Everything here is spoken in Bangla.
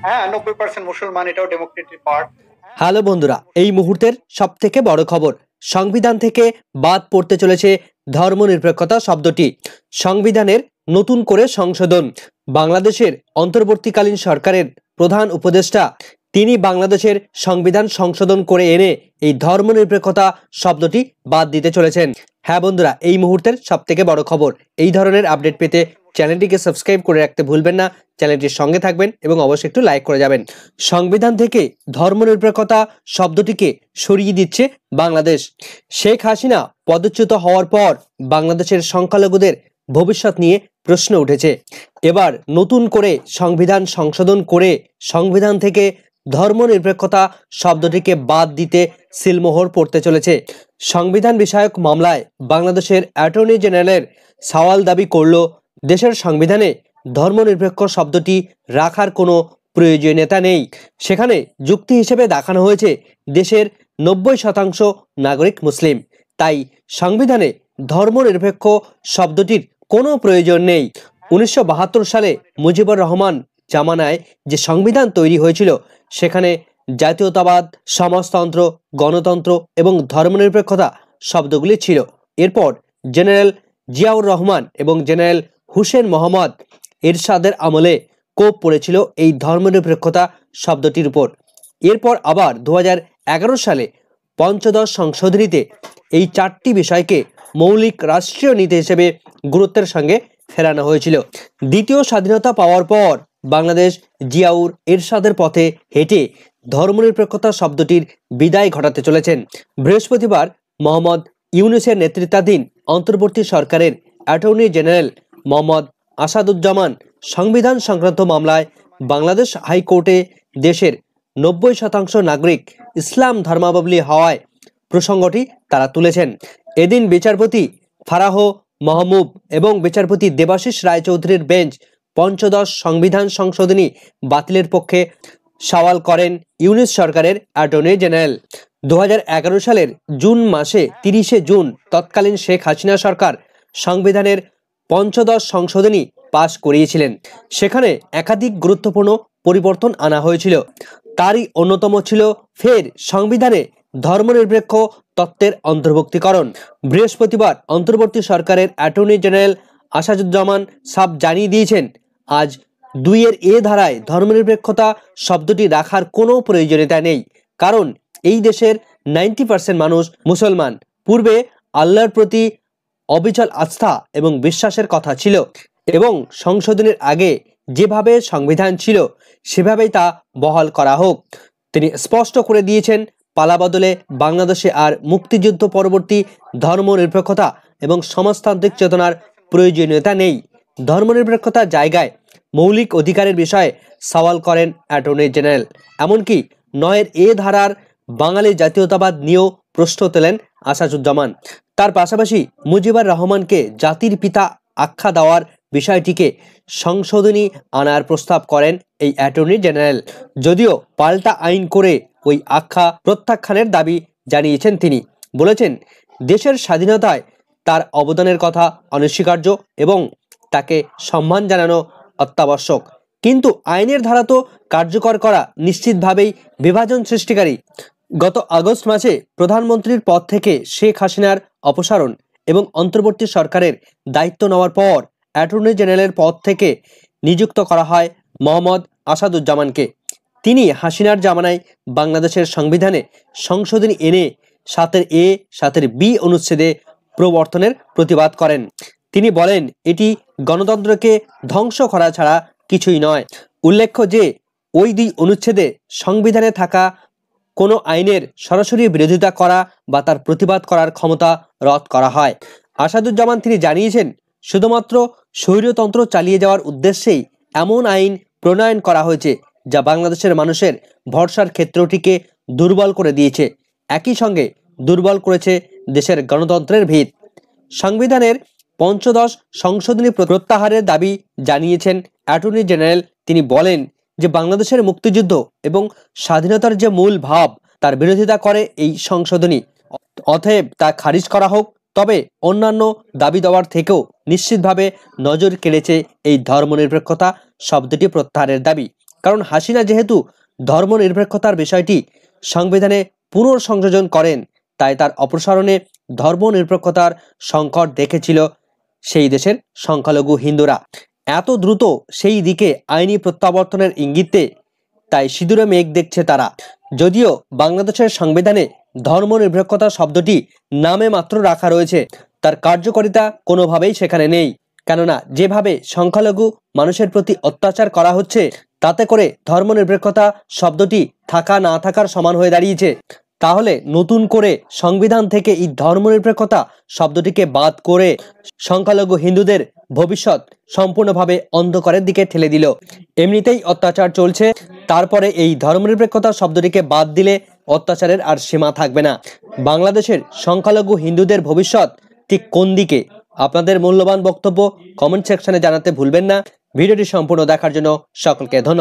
হ্যাঁ 90% মুসলমান, এটাও ডেমোক্রেটিক পার্ট। হ্যালো বন্ধুরা, এই মুহূর্তের সবথেকে বড় খবর, সংবিধান থেকে বাদ পড়তে চলেছে ধর্মনিরপেক্ষতা শব্দটি। সংবিধানের নতুন করে সংশোধন। বাংলাদেশের অন্তর্বর্তীকালীন সরকারের প্রধান উপদেষ্টা তিনি বাংলাদেশের সংবিধান সংশোধন করে এনে এই ধর্মনিরপেক্ষতা শব্দটি বাদ দিতে চলেছেন। হ্যাঁ বন্ধুরা, এই মুহূর্তের সবথেকে বড় খবর। এই ধরনের আপডেট পেতে চ্যানেলটিকে সাবস্ক্রাইব করে রাখতে ভুলবেন না, চ্যানেলটির সঙ্গে থাকবেন এবং অবশ্যই একটু লাইক করে যাবেন। সংবিধান থেকে ধর্মনিরপেক্ষতা শব্দটিকে সরিয়ে দিচ্ছে বাংলাদেশ। শেখ হাসিনা পদচ্যুত হওয়ার পর বাংলাদেশের সংখ্যালঘুদের ভবিষ্যৎ নিয়ে প্রশ্ন উঠেছে। এবার নতুন করে সংবিধান সংশোধন করে সংবিধান থেকে ধর্মনিরপেক্ষতা শব্দটিকে বাদ দিতে সিলমোহর পড়তে চলেছে। সংবিধান বিষয়ক মামলায় বাংলাদেশের অ্যাটর্নি জেনারেলের সওয়াল দাবি করল, দেশের সংবিধানে ধর্মনিরপেক্ষ শব্দটি রাখার কোনো প্রয়োজনীয়তা নেই। সেখানে যুক্তি হিসেবে দেখানো হয়েছে দেশের 90% নাগরিক মুসলিম, তাই সংবিধানে ধর্মনিরপেক্ষ শব্দটির কোনো প্রয়োজন নেই। 1972 সালে মুজিবুর রহমান জামানায় যে সংবিধান তৈরি হয়েছিল সেখানে জাতীয়তাবাদ, সমাজতন্ত্র, গণতন্ত্র এবং ধর্মনিরপেক্ষতা শব্দগুলি ছিল। এরপর জেনারেল জিয়াউর রহমান এবং জেনারেল হুসেন মোহাম্মদ এরশাদের আমলে কোপ পড়েছিল এই ধর্মনিরপেক্ষতা শব্দটির উপর। এরপর আবার 2011 সালে পঞ্চদশ সংশোধনীতে এই চারটি বিষয়কে মৌলিক রাষ্ট্রীয় নীতি হিসেবে গুরুত্বের সঙ্গে ফেরানো হয়েছিল। দ্বিতীয় স্বাধীনতা পাওয়ার পর বাংলাদেশ জিয়াউর এরশাদের পথে হেঁটে ধর্মনিরপেক্ষতা শব্দটির বিদায় ঘটাতে চলেছেন। বৃহস্পতিবার মোহাম্মদ ইউনূসের নেতৃত্বাধীন অন্তর্বর্তী সরকারের অ্যাটর্নি জেনারেল মোহাম্মদ আসাদুজ্জামান সংবিধান সংক্রান্ত মামলায় বাংলাদেশ হাইকোর্টে দেশের 90% নাগরিক ইসলাম ধর্মাবলম্বী হওয়ায় প্রসঙ্গটি তারা তুলেছেন। এদিন বিচারপতি ফারাহ মাহমুদ এবং বিচারপতি দেবাশিস রায়চৌধুরীর বেঞ্চ পঞ্চদশ সংবিধান সংশোধনী বাতিলের পক্ষে সওয়াল করেন ইউনূস সরকারের অ্যাটর্নি জেনারেল। 2011 সালের জুন মাসে 30 জুন তৎকালীন শেখ হাসিনা সরকার সংবিধানের পঞ্চদশ সংশোধনী পাশ করিয়েছিলেন। সেখানে একাধিক গুরুত্বপূর্ণ পরিবর্তন আনা হয়েছিল। তারই অন্যতম ছিল ফের সংবিধানে ধর্মনিরপেক্ষ তত্ত্বের অন্তর্ভুক্তিকরণ। বৃহস্পতিবার অন্তর্বর্তী সরকারের অ্যাটর্নি জেনারেল আসাদুজ্জামান সাব জানিয়ে দিয়েছেন, আজ 2(a) ধারায় ধর্মনিরপেক্ষতা শব্দটি রাখার কোনো প্রয়োজনীয়তা নেই, কারণ এই দেশের 90% মানুষ মুসলমান। পূর্বে আল্লাহর প্রতি অবিচল আস্থা এবং বিশ্বাসের কথা ছিল এবং সংশোধনের আগে যেভাবে সংবিধান ছিল সেভাবেই তা বহাল করা হোক। তিনি স্পষ্ট করে দিয়েছেন, পালাবদলে বাংলাদেশে আর মুক্তিযুদ্ধ পরবর্তী ধর্মনিরপেক্ষতা এবং সমাজতান্ত্রিক চেতনার প্রয়োজনীয়তা নেই। ধর্মনিরপেক্ষতার জায়গায় মৌলিক অধিকারের বিষয়ে সওয়াল করেন অ্যাটর্নি জেনারেল। এমনকি 9(a) ধারার বাঙালি জাতীয়তাবাদ নিয়েও প্রশ্ন তোলেন আসাদুজ্জামান। তার পাশাপাশি মুজিবুর রহমানকে জাতির পিতা আখ্যা দেওয়ার বিষয়টিকে সংশোধনী আনার প্রস্তাব করেন এই অ্যাটর্নি জেনারেল। যদিও পাল্টা আইন করে ওই আখ্যা প্রত্যাখ্যানের দাবি জানিয়েছেন তিনি। বলেছেন, দেশের স্বাধীনতায় তার অবদানের কথা অনস্বীকার্য এবং তাকে সম্মান জানানো অত্যাবশ্যক, কিন্তু আইনের ধারা তো কার্যকর করা নিশ্চিতভাবেই বিভাজন সৃষ্টিকারী। গত আগস্ট মাসে প্রধানমন্ত্রীর পদ থেকে শেখ হাসিনার অপসারণ এবং অন্তর্বর্তী সরকারের দায়িত্ব নেওয়ার পর অ্যাটর্নি জেনারেলের পদ থেকে নিযুক্ত করা হয় মোহাম্মদ আসাদুজ্জামানকে। তিনি হাসিনার জামানায় বাংলাদেশের সংবিধানে সংশোধনী এনে 7(a) 7(b) অনুচ্ছেদে প্রবর্তনের প্রতিবাদ করেন। তিনি বলেন, এটি গণতন্ত্রকে ধ্বংস করা ছাড়া কিছুই নয়। উল্লেখ্য যে ওই 2 অনুচ্ছেদে সংবিধানে থাকা কোনো আইনের সরাসরি বিরোধিতা করা বা তার প্রতিবাদ করার ক্ষমতা রদ করা হয়। আসাদুজ্জামান তিনি জানিয়েছেন, শুধুমাত্র স্বৈরতন্ত্র চালিয়ে যাওয়ার উদ্দেশ্যেই এমন আইন প্রণয়ন করা হয়েছে যা বাংলাদেশের মানুষের ভরসার ক্ষেত্রটিকে দুর্বল করে দিয়েছে, একই সঙ্গে দুর্বল করেছে দেশের গণতন্ত্রের ভিত। সংবিধানের পঞ্চদশ সংশোধনী প্রত্যাহারের দাবি জানিয়েছেন অ্যাটর্নি জেনারেল। তিনি বলেন যে বাংলাদেশের মুক্তিযুদ্ধ এবং স্বাধীনতার যে মূল ভাব তার বিরোধিতা করে এই সংশোধনী, অতএব তা খারিজ করা হোক। তবে অন্যান্য দাবি দেওয়ার থেকেও নিশ্চিতভাবে নজর কেড়েছে এই ধর্মনিরপেক্ষতা শব্দটি প্রত্যাহারের দাবি, কারণ হাসিনা যেহেতু ধর্মনিরপেক্ষতার বিষয়টি সংবিধানে পুনর্সংযোজন করেন, তাই তার অপসারণে ধর্মনিরপেক্ষতার সংকট দেখেছিল সেই দেশের সংখ্যালঘু হিন্দুরা। এত দ্রুত সেই দিকে আইনি প্রত্যাবর্তনের ইঙ্গিতে তাই সিঁদুরে মেঘ দেখছে তারা। যদিও বাংলাদেশের সংবিধানে ধর্মনিরপেক্ষতা শব্দটি নামে মাত্র রাখা রয়েছে, তার কার্যকারিতা কোনোভাবেই সেখানে নেই। কেননা যেভাবে সংখ্যালঘু মানুষের প্রতি অত্যাচার করা হচ্ছে, তাতে করে ধর্মনিরপেক্ষতা শব্দটি থাকা না থাকার সমান হয়ে দাঁড়িয়েছে। তাহলে নতুন করে সংবিধান থেকে এই ধর্মনিরপেক্ষতা শব্দটিকে বাদ করে সংখ্যালঘু হিন্দুদের ভবিষ্যৎ সম্পূর্ণভাবে অন্ধকারের দিকে ঠেলে দিল। এমনিতেই অত্যাচার চলছে, তারপরে এই ধর্মনিরপেক্ষতা শব্দটিকে বাদ দিলে অত্যাচারের আর সীমা থাকবে না। বাংলাদেশের সংখ্যালঘু হিন্দুদের ভবিষ্যৎ ঠিক কোন দিকে? আপনাদের মূল্যবান বক্তব্য কমেন্ট সেকশনে জানাতে ভুলবেন না। ভিডিওটি সম্পূর্ণ দেখার জন্য সকলকে ধন্যবাদ।